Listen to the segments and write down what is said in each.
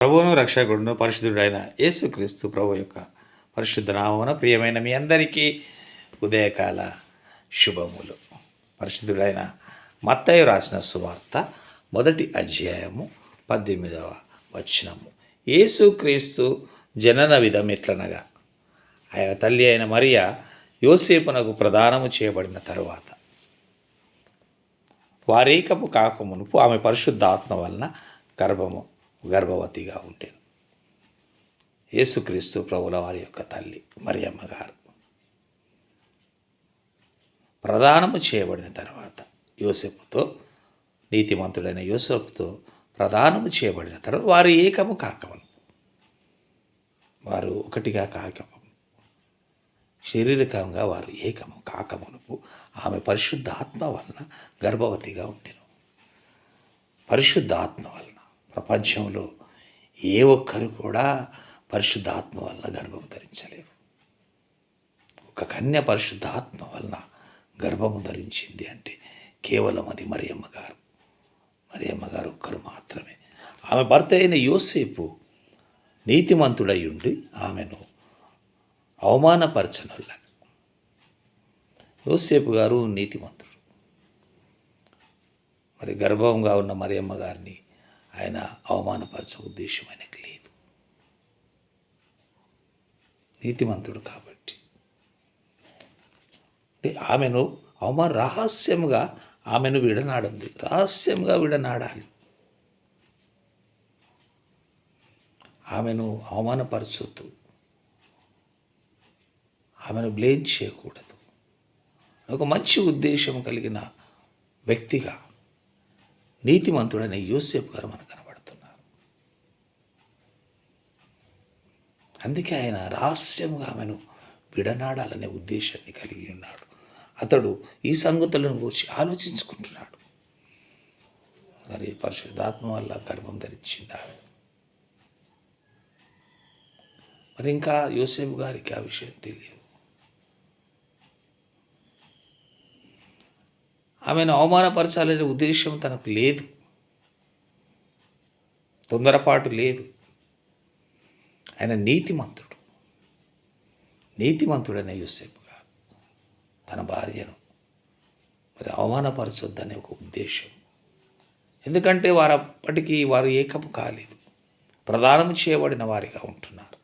ప్రభువును రక్షకుడును పరిశుద్ధుడైన యేసుక్రీస్తు ప్రభు యొక్క పరిశుద్ధ నామమున ప్రియమైన మీ అందరికీ ఉదయకాల శుభములు. పరిశుద్ధుడైన మత్తయి రాసిన సువార్త 1వ అధ్యాయము 18వ వచనము. యేసుక్రీస్తు జనన విధం ఎట్లనగా, ఆయన తల్లి అయిన మరియ యోసేపునకు ప్రదానము చేయబడిన తరువాత వారేకపు కాకమునుపు ఆమె పరిశుద్ధాత్మ వలన గర్భవతిగా ఉండేను. యేసుక్రీస్తు ప్రభుల వారి యొక్క తల్లి మరియమ్మ గారు ప్రదానము చేయబడిన తర్వాత యోసేపుతో, నీతిమంతుడైన యోసేపుతో ప్రదానము చేయబడిన తర్వాత వారు ఏకము కాకమును, వారు ఒకటిగా కాకము, శారీరకంగా వారు ఏకము కాకమునుపు ఆమె పరిశుద్ధాత్మ వలన గర్భవతిగా ఉండెను. పరిశుద్ధాత్మ వలన ప్రపంచంలో ఏ ఒక్కరు కూడా పరిశుద్ధాత్మ వలన గర్భము ధరించలేదు. ఒక కన్య పరిశుద్ధాత్మ వలన గర్భము ధరించింది అంటే కేవలం అది మరియమ్మ గారు ఒక్కరు మాత్రమే. ఆమె భర్త అయిన యోసేపు నీతిమంతుడై ఉండి ఆమెను అవమానపరచనులాగా. యోసేపు గారు నీతిమంతుడు, మరి గర్భంగా ఉన్న మరియమ్మ గారిని ఆయన అవమానపరచే ఉద్దేశం ఆయనకు లేదు. నీతిమంతుడు కాబట్టి ఆమెను రహస్యంగా ఆమెను విడనాడింది. రహస్యంగా విడనాడాలి. ఆమెను అవమానపరచొద్దు, ఆమెను బ్లేమ్ చేయకూడదు. ఒక మంచి ఉద్దేశం కలిగిన వ్యక్తిగా నీతిమంతుడైన యోసేపు గారు మనకు కనబడుతున్నారు. అందుకే ఆయన రహస్యంగా ఆమెను విడనాడాలనే ఉద్దేశాన్ని కలిగి ఉన్నాడు. అతడు ఈ సంగతులను గురించి ఆలోచించుకుంటున్నాడు. మరి పరిశుద్ధాత్మ వల్ల గర్భం ధరించింది ఆమె. మరి ఇంకా యోసేపు గారికి ఆ విషయం తెలియదు. ఆమెను అవమానపరచాలనే ఉద్దేశం తనకు లేదు, తొందరపాటు లేదు. ఆయన నీతిమంతుడైన యోసేపు గారు తన భార్యను మరి అవమానపరచొద్దనే ఒక ఉద్దేశం. ఎందుకంటే అప్పటికీ వారు ఏకము కాలేదు, ప్రదానము చేయబడిన వారిగా ఉంటున్నారు.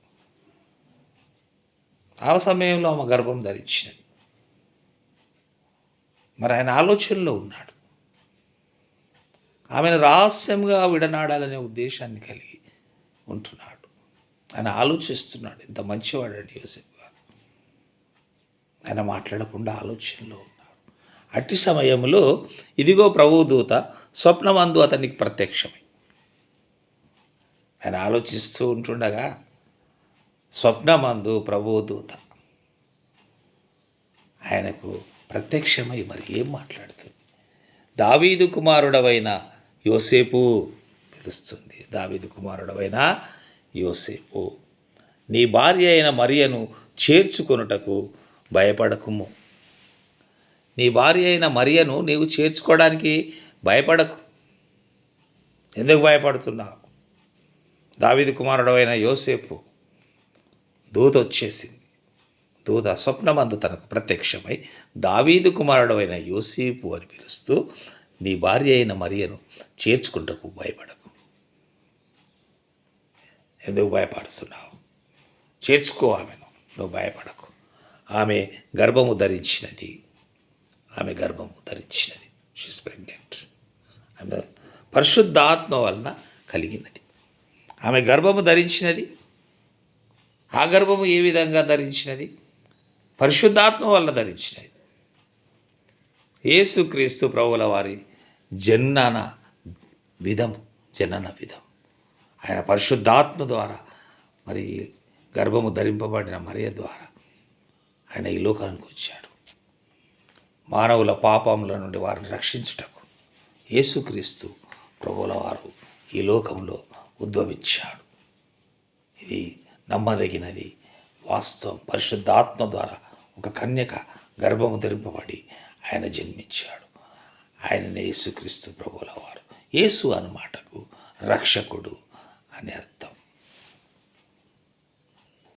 ఆ సమయంలో ఆమె గర్భం ధరించినది. మరి ఆయన ఆలోచనలో ఉన్నాడు. ఆమెను రహస్యంగా విడనాడాలనే ఉద్దేశాన్ని కలిగి ఉంటున్నాడు. ఆయన ఆలోచిస్తున్నాడు. ఇంత మంచివాడండి యోసేపు గారు. ఆయన మాట్లాడకుండా ఆలోచనలో ఉన్నాడు. అట్టి సమయంలో ఇదిగో ప్రభువు దూత స్వప్నమందు అతనికి ప్రత్యక్షమై, ఆయన ఆలోచిస్తూ ఉంటుండగా స్వప్నమందు ప్రభువు దూత ఆయనకు ప్రత్యక్షమై మరి ఏం మాట్లాడుతుంది? దావీదు కుమారుడవైన యోసేపు పిలుస్తుంది. దావీదు కుమారుడవైన యోసేపు, నీ భార్య అయిన మరియను చేర్చుకొనుటకు భయపడకుము. నీ భార్య అయిన మరియను నీవు చేర్చుకోవడానికి భయపడకు. ఎందుకు భయపడుతున్నావు? దావీదు కుమారుడవైన యోసేపు దూత వచ్చేసింది. దూత స్వప్నమందు తనకు ప్రత్యక్షమై దావీదు కుమారుడవైన యోసేపు అని పిలుస్తూ, నీ భార్య అయిన మరియను చేర్చుకుంటకు భయపడకు. ఎందుకు భయపడుతున్నావు? చేర్చుకో ఆమెను, నువ్వు భయపడకు. ఆమె గర్భము ధరించినది. She's pregnant. ఆమె పరిశుద్ధాత్మ వలన కలిగినది. ఆమె గర్భము ధరించినది. ఆ గర్భము ఏ విధంగా ధరించినది? పరిశుద్ధాత్మ వల్ల ధరించినది. యేసుక్రీస్తు ప్రభువుల వారి జనన విధం. ఆయన పరిశుద్ధాత్మ ద్వారా మరి గర్భము ధరింపబడిన మరియ ద్వారా ఆయన ఈ లోకానికి వచ్చాడు. మానవుల పాపముల నుండి వారిని రక్షించుటకు యేసుక్రీస్తు ప్రభువుల వారు ఈ లోకంలో ఉద్భవించాడు. ఇది నమ్మదగినది, వాస్తవం. పరిశుద్ధాత్మ ద్వారా ఒక కన్యక గర్భము ధరింపబడి ఆయన జన్మించాడు. ఆయననే యేసుక్రీస్తు ప్రభువుల వారు. యేసు అన్న మాటకు రక్షకుడు అని అర్థం.